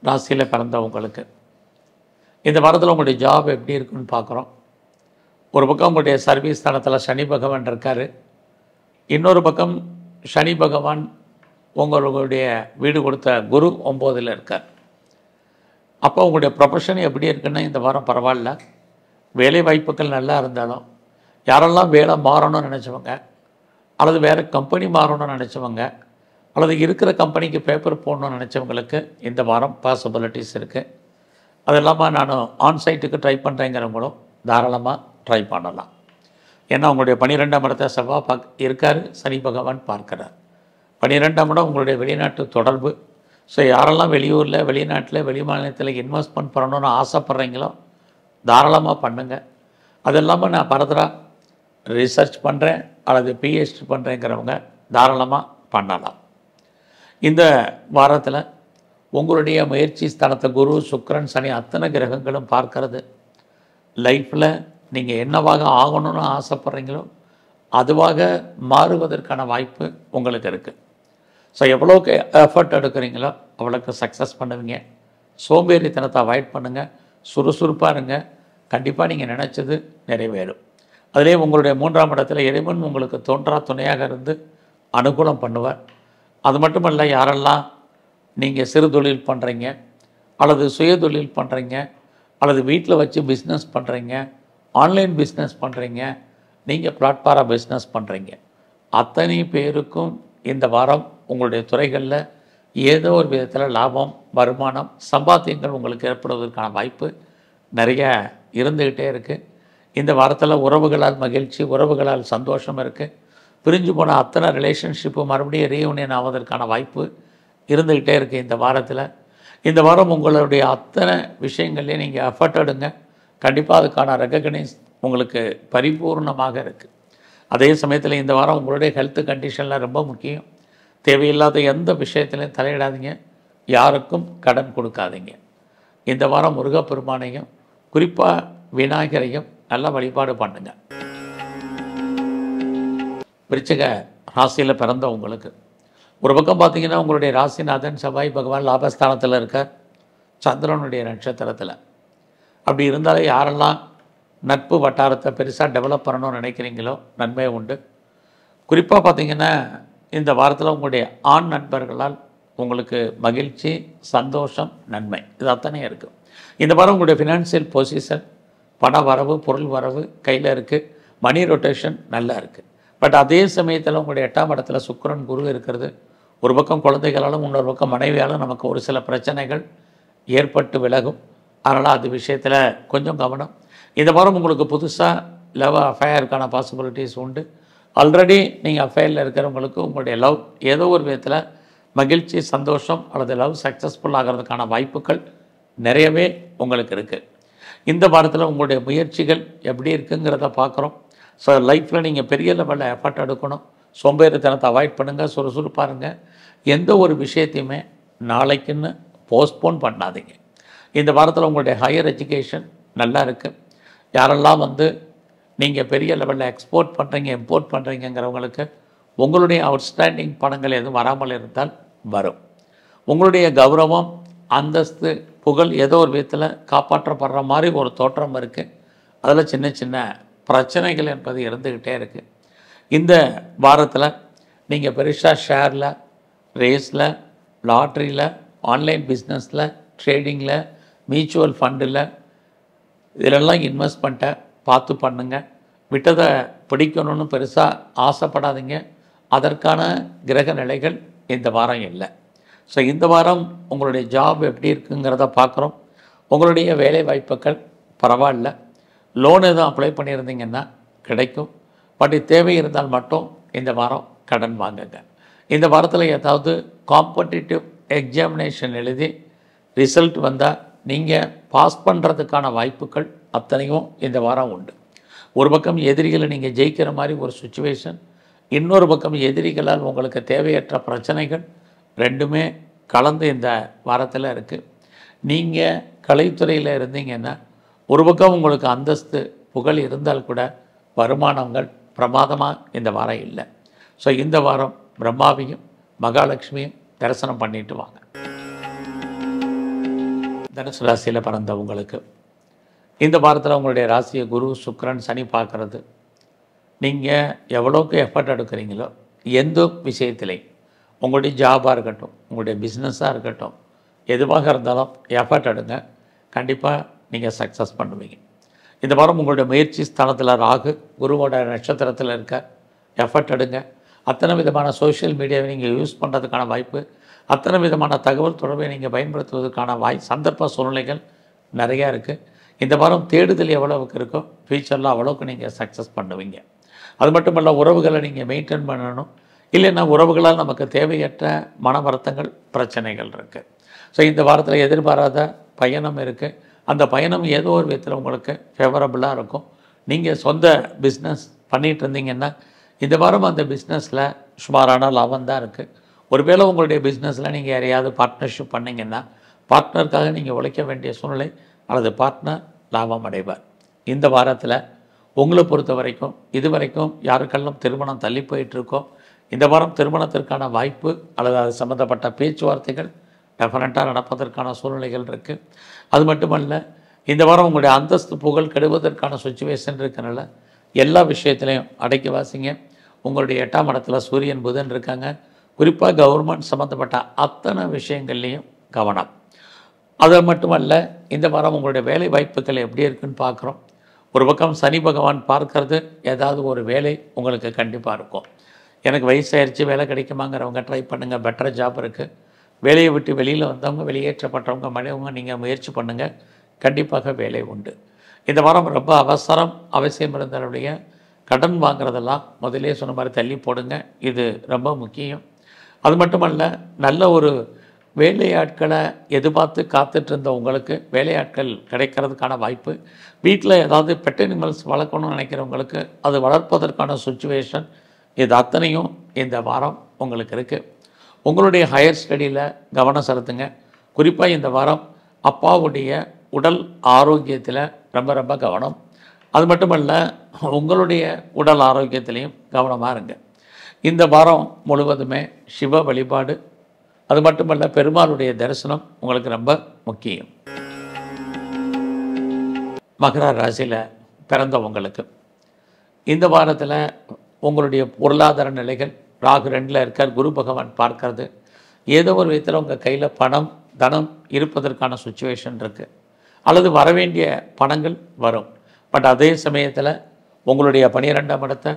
ராசியில் பிறந்தவங்களுக்கு இந்த வாரத்தில் உங்களுடைய ஜாப் எப்படி இருக்குன்னு பார்க்குறோம். ஒரு பக்கம் உங்களுடைய சர்வீஸ் ஸ்தானத்தில் சனி பகவான் இருக்கார், இன்னொரு பக்கம் சனி பகவான் உங்களுடைய வீடு கொடுத்த குரு 9ல் இருக்கார். அப்போ உங்களுடைய ப்ரொஃபஷன் எப்படி இருக்குன்னா இந்த வாரம் பரவாயில்ல. வேலை வாய்ப்புகள் நல்லா இருந்தாலும் யாரெல்லாம் வேலை மாறணும்னு நினச்சவங்க அல்லது வேறு கம்பெனி மாறணும்னு நினச்சவங்க அல்லது இருக்கிற கம்பெனிக்கு பேப்பர் போடணும்னு நினச்சவங்களுக்கு இந்த வாரம் பாசிபிலிட்டிஸ் இருக்குது. அது இல்லாமல் நான் ஆன்சைட்டுக்கு ட்ரை பண்ணுறேங்கிறவங்களும் தாராளமாக ட்ரை பண்ணலாம். ஏன்னா உங்களுடைய 12ஆம் இடத்தை செவ்வாய் இருக்கார், சனி பகவான் பார்க்கிறார். 12ஆம் இடம் உங்களுடைய வெளிநாட்டு தொடர்பு. ஸோ யாரெல்லாம் வெளியூரில் வெளிநாட்டில் வெளிமாநிலத்தில் இன்வெஸ்ட்மெண்ட் பண்ணணும்னு ஆசைப்பட்றீங்களோ தாராளமாக பண்ணுங்கள். அது இல்லாமல் நான் ஃபர்தராக ரிசர்ச் பண்ணுறேன் அல்லது பிஹெச்டி பண்ணுறேங்கிறவங்க தாராளமாக பண்ணலாம். இந்த வாரத்தில் உங்களுடைய முயற்சி ஸ்தானத்தை குரு, சுக்கிரன், சனி அத்தனை கிரகங்களும் பார்க்கறது லைஃப்பில் நீங்கள் என்னவாக ஆகணும்னு ஆசைப்பட்றீங்களோ அதுவாக மாறுவதற்கான வாய்ப்பு உங்களுக்கு இருக்குது. ஸோ எவ்வளோக்கு எஃபர்ட் எடுக்கிறீங்களோ அவ்வளோக்கு சக்ஸஸ் பண்ணுவீங்க. சோம்பேறித்தனத்தை அவாய்ட் பண்ணுங்கள், சுறுசுறுப்பாக இருங்க, கண்டிப்பாக நீங்கள் நினச்சது நிறைவேறும். அதிலே உங்களுடைய 3ஆம் இடத்துல இறைவன் உங்களுக்கு தோன்றா துணையாக இருந்து அனுகூலம் பண்ணுவார். அது மட்டுமல்ல, யாரெல்லாம் நீங்கள் சிறு தொழில் பண்ணுறீங்க அல்லது சுய தொழில் பண்ணுறீங்க அல்லது வீட்டில் வச்சு பிஸ்னஸ் பண்ணுறீங்க, ஆன்லைன் பிஸ்னஸ் பண்ணுறீங்க, நீங்கள் பிளாட்ஃபார்ம் பிஸ்னஸ் பண்ணுறீங்க, அத்தனை பேருக்கும் இந்த வாரம் உங்களுடைய துறைகளில் ஏதோ ஒரு விதத்தில் லாபம், வருமானம், சம்பாத்தியங்கள் உங்களுக்கு ஏற்படுவதற்கான வாய்ப்பு நிறைய இருந்துக்கிட்டே இருக்குது. இந்த வாரத்தில் உறவுகளால் மகிழ்ச்சி, உறவுகளால் சந்தோஷம் இருக்குது. பிரிஞ்சு போன அத்தனை ரிலேஷன்ஷிப்பு மறுபடியும் ரீயூனியன் ஆவதற்கான வாய்ப்பு இருந்துக்கிட்டே இருக்குது இந்த வாரத்தில். இந்த வாரம் உங்களுடைய அத்தனை விஷயங்கள்லேயும் நீங்கள் எஃபர்ட் எடுங்க, கண்டிப்பாக அதுக்கான ரெகக்னைஸ் உங்களுக்கு பரிபூர்ணமாக இருக்குது. அதே சமயத்தில் இந்த வாரம் உங்களுடைய ஹெல்த் கண்டிஷனில் ரொம்ப முக்கியம். தேவையில்லாத எந்த விஷயத்திலையும் தலையிடாதீங்க, யாருக்கும் கடன் கொடுக்காதீங்க. இந்த வாரம் முருகப்பெருமானையும் குறிப்பாக விநாயகரையும் நல்ல வழிபாடு பண்ணுங்க. விருச்சிக ராசியில் பிறந்தவங்களுக்கு ஒரு பக்கம் பார்த்தீங்கன்னா உங்களுடைய ராசிநாதன் செவ்வாய் பகவான் லாபஸ்தானத்தில் இருக்கார், சந்திரனுடைய நட்சத்திரத்தில். அப்படி இருந்தாலே யாரெல்லாம் நட்பு வட்டாரத்தை பெருசாக டெவலப் பண்ணணும்னு நினைக்கிறீங்களோ நன்மை உண்டு. குறிப்பாக பார்த்தீங்கன்னா இந்த வாரத்தில் உங்களுடைய ஆண் நண்பர்களால் உங்களுக்கு மகிழ்ச்சி, சந்தோஷம், நன்மை இது அத்தனையும் இருக்குது. இந்த வாரம் உங்களுடைய ஃபினான்சியல் பொசிஷன், பண வரவு, பொருள் வரவு கையில் இருக்குது, மணி ரொட்டேஷன் நல்லா இருக்குது. பட் அதே சமயத்தில் உங்களுடைய 8ஆம் இடத்துல சுக்கிரன் குரு இருக்கிறது ஒரு பக்கம் குழந்தைகளாலும் இன்னொரு பக்கம் மனைவியாலும் நமக்கு ஒரு சில பிரச்சனைகள் ஏற்பட்டு விலகும். அதனால் அது விஷயத்தில் கொஞ்சம் கவனம். இந்த வாரம் உங்களுக்கு புதுசாக லவ் அஃபேருக்கான பாசிபிலிட்டிஸ் உண்டு. ஆல்ரெடி நீங்கள் அஃபேரில் இருக்கிறவங்களுக்கு உங்களுடைய லவ் ஏதோ ஒரு விதத்தில் மகிழ்ச்சி, சந்தோஷம் அல்லது லவ் சக்ஸஸ்ஃபுல் ஆகிறதுக்கான வாய்ப்புகள் நிறையவே உங்களுக்கு இருக்குது. இந்த வாரத்தில் உங்களுடைய முயற்சிகள் எப்படி இருக்குங்கிறத பார்க்குறோம். ஸோ லைஃப்பில் நீங்கள் பெரிய லெவலில் எஃபர்ட் எடுக்கணும். சோம்பேறித்தனத்தை அவாய்ட் பண்ணுங்கள், சுறுசுறுப்பாருங்க. எந்த ஒரு விஷயத்தையுமே நாளைக்குன்னு போஸ்ட்போன் பண்ணாதீங்க. இந்த வாரத்தில் உங்களுடைய ஹையர் எஜுகேஷன் நல்லா இருக்குது. யாரெல்லாம் நீங்கள் பெரிய லெவலில் எக்ஸ்போர்ட் பண்ணுறீங்க, இம்போர்ட் பண்ணுறீங்கிறவங்களுக்கு உங்களுடைய அவுட்ஸ்டாண்டிங் பணங்கள் எதுவும் வராமல் இருந்தால் வரும். உங்களுடைய கௌரவம், அந்தஸ்து, புகழ் ஏதோ ஒரு விதத்தில் காப்பாற்றப்படுற மாதிரி ஒரு தோற்றம் இருக்குது. அதில் சின்ன சின்ன பிரச்சனைகள் என்பது இருந்துக்கிட்டே இருக்குது. இந்த வாரத்தில் நீங்கள் பெருசாக ஷேரில், ரேஸில், லாட்ரியில், ஆன்லைன் பிஸ்னஸில், ட்ரேடிங்கில், மியூச்சுவல் ஃபண்டில் இதிலெல்லாம் இன்வெஸ்ட்மெண்ட்டை பார்த்து பண்ணுங்கள். விட்டதை பிடிக்கணும்னு பெருசாக ஆசைப்படாதீங்க. அதற்கான கிரக நிலைகள் இந்த வாரம் இல்லை. ஸோ இந்த வாரம் உங்களுடைய ஜாப் எப்படி இருக்குங்கிறத பார்க்குறோம். உங்களுடைய வேலை வாய்ப்புகள் பரவாயில்ல. லோன் எதுவும் அப்ளை பண்ணியிருந்தீங்கன்னா கிடைக்கும். பட் தேவை இருந்தால் மட்டும் இந்த வாரம் கடன் வாங்குங்க. இந்த வாரத்தில் ஏதாவது காம்படிட்டிவ் எக்ஸாமினேஷன் எழுதி ரிசல்ட் வந்தால் நீங்கள் பாஸ் பண்ணுறதுக்கான வாய்ப்புகள் அத்தனையும் இந்த வாரம் உண்டு. ஒரு பக்கம் எதிரிகளை நீங்கள் ஜெயிக்கிற மாதிரி ஒரு சுச்சுவேஷன், இன்னொரு பக்கம் எதிரிகளால் உங்களுக்கு தேவையற்ற பிரச்சனைகள் ரெண்டுமே கலந்து இந்த வாரத்தில் இருக்குது. நீங்கள் கலைத்துறையில் இருந்தீங்கன்னா ஒரு பக்கம் உங்களுக்கு அந்தஸ்து, புகழ் இருந்தால் கூட வருமானங்கள் பிரமாதமாக இந்த வாரம் இல்லை. ஸோ இந்த வாரம் பிரம்மாவையும் மகாலட்சுமியும் தரிசனம் பண்ணிட்டு வாங்க. தனுசு ராசியில் பிறந்தவங்களுக்கு இந்த வாரத்தில் உங்களுடைய ராசியை குரு, சுக்கிரன், சனி பார்க்குறது. நீங்கள் எவ்வளோக்கு எஃபர்ட் எடுக்கிறீங்களோ எந்த விஷயத்திலையும், உங்களுடைய ஜாபாக இருக்கட்டும், உங்களுடைய பிஸ்னஸாக இருக்கட்டும், எதுவாக இருந்தாலும் எஃபர்ட் எடுங்க. கண்டிப்பாக நீங்கள் சக்ஸஸ் பண்ணுவீங்க. இந்த வாரம் உங்களுடைய முயற்சி ஸ்தானத்தில் ராகு குருவோட நட்சத்திரத்தில் இருக்க. எஃபர்ட் எடுங்க. அத்தனை விதமான சோஷியல் மீடியாவை நீங்கள் யூஸ் பண்ணுறதுக்கான வாய்ப்பு, அத்தனை விதமான தகவல் தொடர்பை நீங்கள் பயன்படுத்துவதற்கான சந்தர்ப்ப சூழ்நிலைகள் நிறையா இருக்குது. இந்த வாரம் தேடுதல் எவ்வளவுக்கு இருக்கோ ஃபியூச்சரில் அவ்வளோக்கு நீங்கள் சக்ஸஸ் பண்ணுவீங்க. அது மட்டும் இல்லை, உறவுகளை நீங்கள் மெயின்டைன் பண்ணணும். இல்லைன்னா உறவுகளால் நமக்கு தேவையற்ற மன வருத்தங்கள், பிரச்சனைகள் இருக்குது. ஸோ இந்த வாரத்தில் எதிர்பாராத பயணம் இருக்குது. அந்த பயணம் ஏதோ ஒரு விதத்தில் உங்களுக்கு ஃபேவரபுளாக இருக்கும். நீங்கள் சொந்த பிஸ்னஸ் பண்ணிகிட்டு இருந்தீங்கன்னா இந்த வாரம் அந்த பிஸ்னஸில் சுமாரான லாபம் தான் இருக்குது. ஒருவேளை உங்களுடைய பிஸ்னஸில் நீங்கள் யாரையாவது பார்ட்னர்ஷிப் பண்ணிங்கன்னா பார்ட்னருக்காக நீங்கள் உழைக்க வேண்டிய சூழ்நிலை அல்லது பார்ட்னர் லாபம் அடைவார். இந்த வாரத்தில் உங்களை பொறுத்த வரைக்கும் இதுவரைக்கும் யாருக்கெல்லாம் திருமணம் தள்ளி போயிட்டுருக்கோ இந்த வாரம் திருமணத்திற்கான வாய்ப்பு அல்லது அது சம்மந்தப்பட்ட பேச்சுவார்த்தைகள் டெஃபினட்டாக நடப்பதற்கான சூழ்நிலைகள் இருக்குது. அது மட்டுமல்ல, இந்த வாரம் உங்களுடைய அந்தஸ்து, புகழ் கெடுவதற்கான சுச்சுவேஷன் இருக்கிறனால எல்லா விஷயத்துலையும் அடக்கி வாசிங்க. உங்களுடைய 8ஆம் இடத்துல சூரியன், புதன் இருக்காங்க. குறிப்பாக கவர்மெண்ட் சம்மந்தப்பட்ட அத்தனை விஷயங்கள்லேயும் கவனம். அது மட்டுமல்ல, இந்த வாரம் உங்களுடைய வேலை வாய்ப்புகள் எப்படி இருக்குன்னு பார்க்குறோம். ஒரு பக்கம் சனி பகவான் பார்க்கறது, ஏதாவது ஒரு வேலை உங்களுக்கு கண்டிப்பாக இருக்கும். எனக்கு வயசாயிருச்சு, வேலை கிடைக்குமாங்கிறவங்க ட்ரை பண்ணுங்கள். பெட்டர் ஜாப் இருக்குது. வேலையை விட்டு வெளியில் வந்தவங்க, வெளியேற்றப்பட்டவங்க, மனிதவங்க நீங்கள் முயற்சி பண்ணுங்கள். கண்டிப்பாக வேலை உண்டு. இந்த வாரம் ரொம்ப அவசியம் இருந்தவருடைய கடன் வாங்குறதெல்லாம் முதலே சொன்ன மாதிரி தள்ளி போடுங்க. இது ரொம்ப முக்கியம். அது மட்டுமல்ல, நல்ல ஒரு வேலையாட்களை எதிர்பார்த்து காத்துட்டு இருந்த உங்களுக்கு வேலையாட்கள் கிடைக்கிறதுக்கான வாய்ப்பு. வீட்டில் ஏதாவது பெட் அனிமல்ஸ் வளர்க்கணும்னு நினைக்கிறவங்களுக்கு அது வளர்ப்பதற்கான சுச்சுவேஷன், இது அத்தனையும் இந்த வாரம் உங்களுக்கு இருக்குது. உங்களுடைய ஹையர் ஸ்டடியில் கவனம் செலுத்துங்க. குறிப்பாக இந்த வாரம் அப்பாவுடைய உடல் ஆரோக்கியத்தில் ரொம்ப ரொம்ப கவனம். அது மட்டுமல்ல, உங்களுடைய உடல் ஆரோக்கியத்திலையும் கவனமாக இருங்க. இந்த வாரம் முழுவதுமே சிவ வழிபாடு, அது மட்டுமல்ல பெருமாளுடைய தரிசனம் உங்களுக்கு ரொம்ப முக்கியம். மகர ராசியில் பிறந்தவங்களுக்கு இந்த வாரத்தில் உங்களுடைய பொருளாதார நிலைகள், ராகு 2ல் இருக்கார், குரு பகவான் பார்க்கறது, ஏதோ ஒரு விதத்தில் உங்கள் கையில் பணம், தனம் இருப்பதற்கான சுச்சுவேஷன் இருக்குது. அல்லது வரவேண்டிய பணங்கள் வரும். பட் அதே சமயத்தில் உங்களுடைய 12ஆம் இடத்தை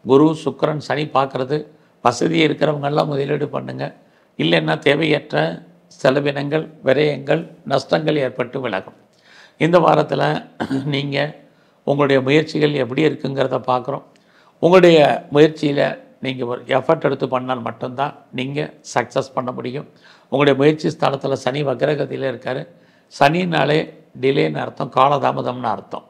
குரு, சுக்கிரன், சனி பார்க்குறது, வசதி இருக்கிறவங்கெல்லாம் முதலீடு பண்ணுங்கள். இல்லைன்னா தேவையற்ற செலவினங்கள், விரயங்கள், நஷ்டங்கள் ஏற்பட்டு விலகும். இந்த வாரத்தில் நீங்கள் உங்களுடைய முயற்சிகள் எப்படி இருக்குங்கிறத பார்க்குறோம். உங்களுடைய முயற்சியில் நீங்கள் ஒரு எஃபர்ட் எடுத்து பண்ணால் மட்டும்தான் நீங்கள் சக்ஸஸ் பண்ண முடியும். உங்களுடைய முயற்சி ஸ்தானத்தில் சனி வக்ரகதியில் இருக்கார். சனினாலே டிலேன்னு அர்த்தம், காலதாமதம்னு அர்த்தம்.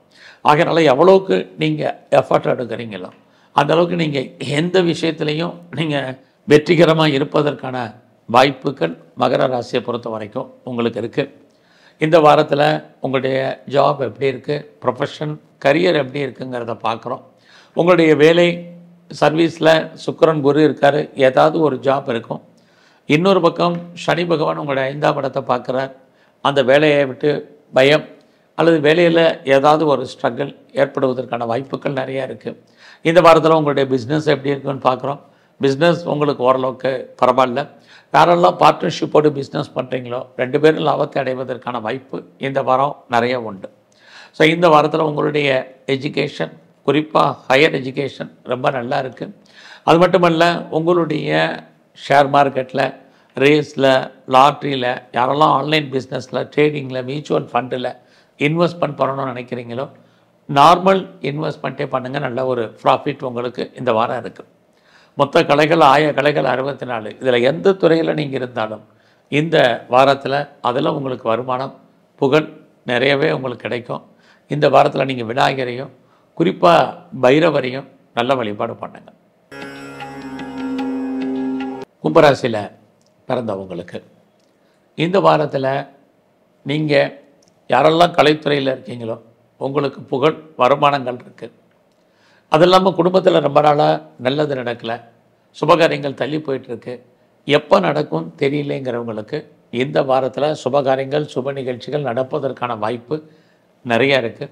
ஆகையினால எவ்வளோக்கு நீங்கள் எஃபர்ட் எடுக்கிறீங்களோ அந்தளவுக்கு நீங்கள் எந்த விஷயத்துலையும் நீங்கள் வெற்றிகரமாக இருப்பதற்கான வாய்ப்புகள் மகர ராசியை பொறுத்த வரைக்கும் உங்களுக்கு இருக்குது. இந்த வாரத்தில் உங்களுடைய ஜாப் எப்படி இருக்குது, ப்ரொஃபஷன், கரியர் எப்படி இருக்குங்கிறத பார்க்குறோம். உங்களுடைய வேலை சர்வீஸில் சுக்கிரன் குரு இருக்கார், ஏதாவது ஒரு ஜாப் இருக்கும். இன்னொரு பக்கம் சனி பகவான் உங்களுடைய 5ஆம் இடத்தை பார்க்குறார். அந்த வேலையை விட்டு பயம் அல்லது வேலையில் ஏதாவது ஒரு ஸ்ட்ரகிள் ஏற்படுவதற்கான வாய்ப்புகள் நிறையா இருக்குது. இந்த வாரத்தில் உங்களுடைய பிஸ்னஸ் எப்படி இருக்குன்னு பார்க்குறோம். பிஸ்னஸ் உங்களுக்கு ஓரளவுக்கு பரவாயில்ல. யாரெல்லாம் பார்ட்னர்ஷிப்போடு பிஸ்னஸ் பண்ணுறீங்களோ 2 பேரும் லாபத்தை அடைவதற்கான வாய்ப்பு இந்த வாரம் நிறைய உண்டு. ஸோ இந்த வாரத்தில் உங்களுடைய எஜுகேஷன், குறிப்பாக ஹையர் எஜுகேஷன் ரொம்ப நல்லா இருக்குது. அது மட்டுமல்ல, உங்களுடைய ஷேர் மார்க்கெட்டில், ரேஸில், லாட்ரியில், யாரெல்லாம் ஆன்லைன் பிஸ்னஸில், ட்ரேடிங்கில், மியூச்சுவல் ஃபண்டில் இன்வெஸ்ட்மெண்ட் பண்ணணும்னு நினைக்கிறீங்களோ நார்மல் இன்வெஸ்ட்மெண்ட்டே பண்ணுங்கள். நல்ல ஒரு ப்ராஃபிட் உங்களுக்கு இந்த வாரம் இருக்குது. மொத்த கலைகள் 1000 கலைகள் 64. இதில் எந்த துறையில் நீங்கள் இருந்தாலும் இந்த வாரத்தில் அதில் உங்களுக்கு வருமானம், புகழ் நிறையவே உங்களுக்கு கிடைக்கும். இந்த வாரத்தில் நீங்கள் விநாயகரையும் குறிப்பாக பைரவரையும் நல்ல வழிபாடு பண்ணுங்கள். கும்பராசியில் பிறந்தவங்களுக்கு இந்த வாரத்தில் நீங்கள் யாரெல்லாம் கலைத்துறையில் இருக்கீங்களோ உங்களுக்கு புகழ், வருமானங்கள் இருக்குது. அது இல்லாமல் குடும்பத்தில் ரொம்ப நாளாக நல்லது நடக்கலை, சுபகாரியங்கள் தள்ளி போயிட்டுருக்கு, எப்போ நடக்கும் தெரியலேங்கிறவங்களுக்கு இந்த வாரத்தில் சுபகாரியங்கள், சுப நிகழ்ச்சிகள் நடப்பதற்கான வாய்ப்பு நிறையா இருக்குது.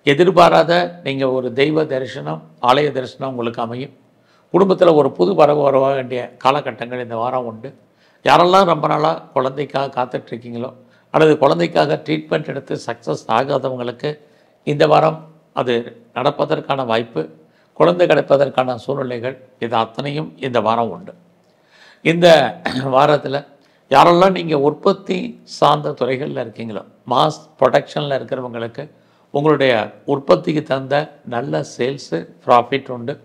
எதிர்பாராத நீங்கள் ஒரு தெய்வ தரிசனம், ஆலய தரிசனம் உங்களுக்கு அமையும். குடும்பத்தில் ஒரு புது வரவு வர வேண்டிய காலகட்டங்கள் இந்த வாரம் உண்டு. யாரெல்லாம் ரொம்ப நாளாக குழந்தைக்காக காத்துட்ருக்கீங்களோ அல்லது குழந்தைக்காக ட்ரீட்மெண்ட் எடுத்து சக்ஸஸ் ஆகாதவங்களுக்கு இந்த வாரம் அது நடப்பதற்கான வாய்ப்பு, குழந்தை கிடைப்பதற்கான சூழ்நிலைகள், இது அத்தனையும் இந்த வாரம் உண்டு. இந்த வாரத்தில் யாரெல்லாம் நீங்கள் உற்பத்தி சார்ந்த துறைகளில் இருக்கீங்களோ, மாஸ் ப்ரொடக்ஷனில் இருக்கிறவங்களுக்கு உங்களுடைய உற்பத்திக்கு தகுந்த நல்ல சேல்ஸு, ப்ராஃபிட் உண்டு.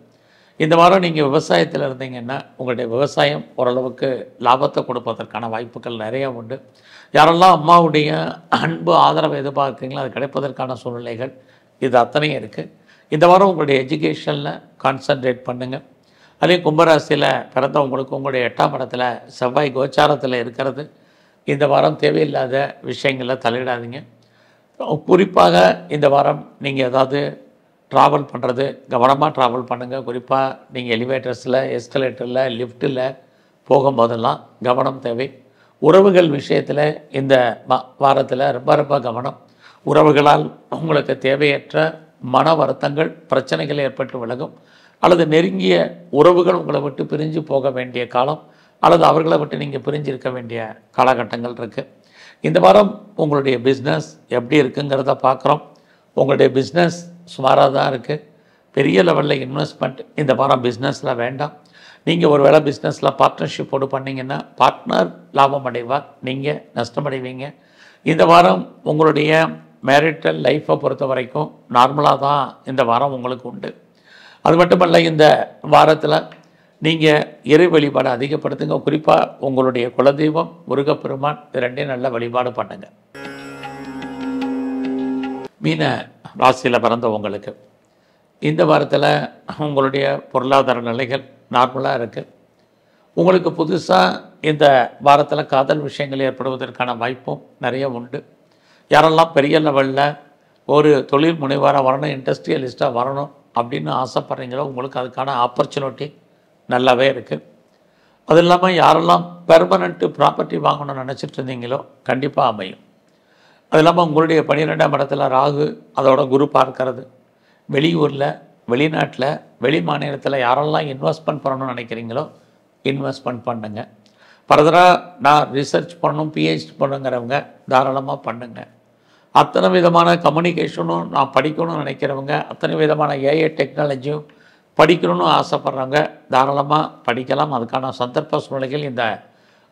இந்த வாரம் நீங்கள் விவசாயத்தில் இருந்தீங்கன்னா உங்களுடைய விவசாயம் ஓரளவுக்கு லாபத்தை கொடுப்பதற்கான வாய்ப்புகள் நிறையா உண்டு. யாரெல்லாம் அம்மாவுடைய அன்பு, ஆதரவை எதிர்பார்க்குறீங்களோ அது கிடைப்பதற்கான சூழ்நிலைகள் இது அத்தனையும் இருக்குது. இந்த வாரம் உங்களுடைய எஜுகேஷனில் கான்சன்ட்ரேட் பண்ணுங்கள். அதே கும்பராசியில் பிறந்தவங்களுக்கு உங்களுடைய 8ஆம் இடத்துல செவ்வாய் கோச்சாரத்தில் இருக்கிறது. இந்த வாரம் தேவையில்லாத விஷயங்களில் தலையிடாதீங்க. குறிப்பாக இந்த வாரம் நீங்கள் ஏதாவது ட்ராவல் பண்ணுறது கவனமாக ட்ராவல் பண்ணுங்கள். குறிப்பாக நீங்கள் எலிவேட்டர்ஸில், எஸ்கலேட்டரில், லிஃப்ட்டில் போகும்போதெல்லாம் கவனம் தேவை. உறவுகள் விஷயத்தில் இந்த வாரத்தில் ரொம்ப ரொம்ப கவனம். உறவுகளால் உங்களுக்கு தேவையற்ற மன வருத்தங்கள், பிரச்சனைகள் ஏற்பட்டு விலகும். அல்லது நெருங்கிய உறவுகள் உங்களை விட்டு பிரிஞ்சு போக வேண்டிய காலம் அல்லது அவர்களை விட்டு நீங்கள் பிரிஞ்சிருக்க வேண்டிய காலகட்டங்கள் இருக்குது. இந்த வாரம் உங்களுடைய பிஸ்னஸ் எப்படி இருக்குங்கிறத பார்க்குறோம். உங்களுடைய பிஸ்னஸ் சுமாராக தான் இருக்குது. பெரிய லெவலில் இன்வெஸ்ட்மெண்ட் இந்த வாரம் பிஸ்னஸில் வேண்டாம். நீங்கள் ஒரு வேளை பிஸ்னஸில் பார்ட்னர்ஷிப்போடு பண்ணிங்கன்னா பார்ட்னர் லாபம் அடைவார், நீங்கள் நஷ்டமடைவீங்க. இந்த வாரம் உங்களுடைய மேரிட்டல் லைஃப்பை பொறுத்த வரைக்கும் நார்மலாக தான் இந்த வாரம் உங்களுக்கு உண்டு. அது மட்டுமல்ல, இந்த வாரத்தில் நீங்கள் இறை வழிபாடு அதிகப்படுத்துங்க. குறிப்பாக உங்களுடைய குலதெய்வம் முருகப்பெருமான், இது ரெண்டையும் நல்ல வழிபாடு பண்ணுங்கள். மீன ராசியில் பிறந்தவங்களுக்கு இந்த வாரத்தில் உங்களுடைய பொருளாதார நிலைகள் நார்மலாக இருக்குது. உங்களுக்கு புதுசாக இந்த வாரத்தில் காதல் விஷயங்கள் ஏற்படுவதற்கான வாய்ப்பும் நிறைய உண்டு. யாரெல்லாம் பெரிய லெவலில் ஒரு தொழில் முனைவராக வரணும், இண்டஸ்ட்ரியலிஸ்ட்டாக வரணும் அப்படின்னு ஆசைப்பட்றீங்களோ உங்களுக்கு அதுக்கான ஆப்பர்ச்சுனிட்டி நல்லாவே இருக்குது. அது இல்லாமல் யாரெல்லாம் பெர்மனண்ட்டு ப்ராப்பர்ட்டி வாங்கணும்னு நினச்சிட்டு இருந்தீங்களோ கண்டிப்பாக அமையும். அது இல்லாமல் உங்களுடைய 12ஆம் இடத்துல ராகு, அதோட குரு பார்க்கறது. வெளியூரில், வெளிநாட்டில், வெளி மாநிலத்தில் யாரெல்லாம் இன்வெஸ்ட்மெண்ட் பண்ணணும்னு நினைக்கிறீங்களோ இன்வெஸ்ட்மெண்ட் பண்ணுங்கள். ஃபர்தராக நான் ரிசர்ச் பண்ணணும், பிஹெச்டி பண்ணுங்கிறவங்க தாராளமாக பண்ணுங்கள். அத்தனை விதமான கம்யூனிகேஷனும் நான் படிக்கணும்னு நினைக்கிறவங்க, அத்தனை விதமான ஏஐ டெக்னாலஜியும் படிக்கணும்னு ஆசைப்பட்றவங்க தாராளமாக படிக்கலாம். அதுக்கான சந்தர்ப்ப சூழ்நிலைகள் இந்த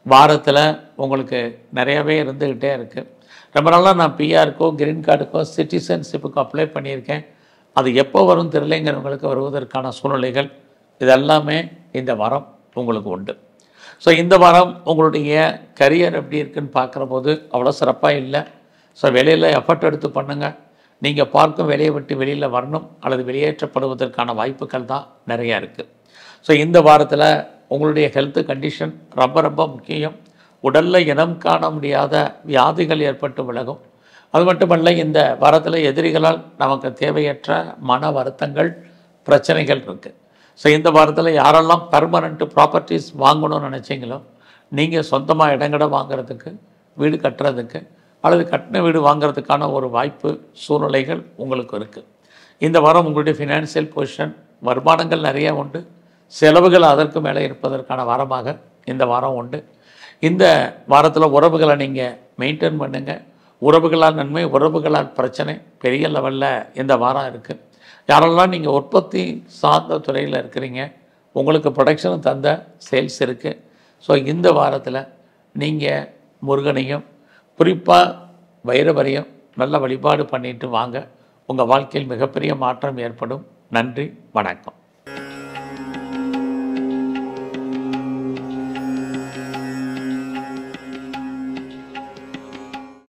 வாரத்தில் உங்களுக்கு நிறையவே இருந்துக்கிட்டே இருக்குது. ரொம்ப நாளாக நான் பிஆருக்கோ கிரீன் கார்டுக்கோ சிட்டிசன்ஷிப்புக்கோ அப்ளை பண்ணியிருக்கேன். அது எப்போ வரும் தெரியலைங்கிறவங்களுக்கு வருவதற்கான சூழ்நிலைகள் இதெல்லாமே இந்த வாரம் உங்களுக்கு உண்டு. ஸோ இந்த வாரம் உங்களுடைய கரியர் எப்படி இருக்குதுன்னு பார்க்குற போது அவ்வளோ சிறப்பாக இல்லை. ஸோ வெளியில் எஃபர்ட் எடுத்து பண்ணுங்கள். நீங்கள் பார்க்கும் வேலையை விட்டு வெளியில் வரணும் அல்லது வெளியேற்றப்படுவதற்கான வாய்ப்புகள் தான் நிறையா இருக்குது. ஸோ இந்த வாரத்தில் உங்களுடைய ஹெல்த் கண்டிஷன் ரொம்ப ரொம்ப முக்கியம். உடலில் இனம் காண முடியாத வியாதிகள் ஏற்பட்டு விலகும். அது மட்டுமல்ல, இந்த வாரத்தில் எதிரிகளால் நமக்கு தேவையற்ற மன வருத்தங்கள் பிரச்சனைகள் இருக்குது. ஸோ இந்த வாரத்தில் யாரெல்லாம் பெர்மனண்ட் ப்ராப்பர்ட்டிஸ் வாங்கணும்னு நினச்சிங்களோ, நீங்கள் சொந்தமாக இடங்கட வாங்கிறதுக்கு, வீடு கட்டுறதுக்கு அல்லது கட்டின வீடு வாங்கிறதுக்கான ஒரு வாய்ப்பு சூழ்நிலைகள் உங்களுக்கு இருக்குது. இந்த வாரம் உங்களுடைய ஃபினான்சியல் பொசிஷன் வருமானங்கள் நிறைய உண்டு, செலவுகள் அதற்கு மேலே இருப்பதற்கான வாரமாக இந்த வாரம் உண்டு. இந்த வாரத்தில் உறவுகளை நீங்கள் மெயின்டைன் பண்ணுங்கள். உறவுகளால் நன்மை, உறவுகளால் பிரச்சனை பெரிய லெவலில் இந்த வாரம் இருக்குது. யாரெல்லாம் நீங்கள் உற்பத்தி சார்ந்த துறையில் இருக்கிறீங்க, உங்களுக்கு ப்ரொடக்ஷன் தந்த சேல்ஸ் இருக்குது. ஸோ இந்த வாரத்தில் நீங்கள் முருகனையும் குறிப்பாக வைரவரையும் நல்ல வழிபாடு பண்ணிட்டு வாங்க. உங்கள் வாழ்க்கையில் மிகப்பெரிய மாற்றம் ஏற்படும். நன்றி, வணக்கம்.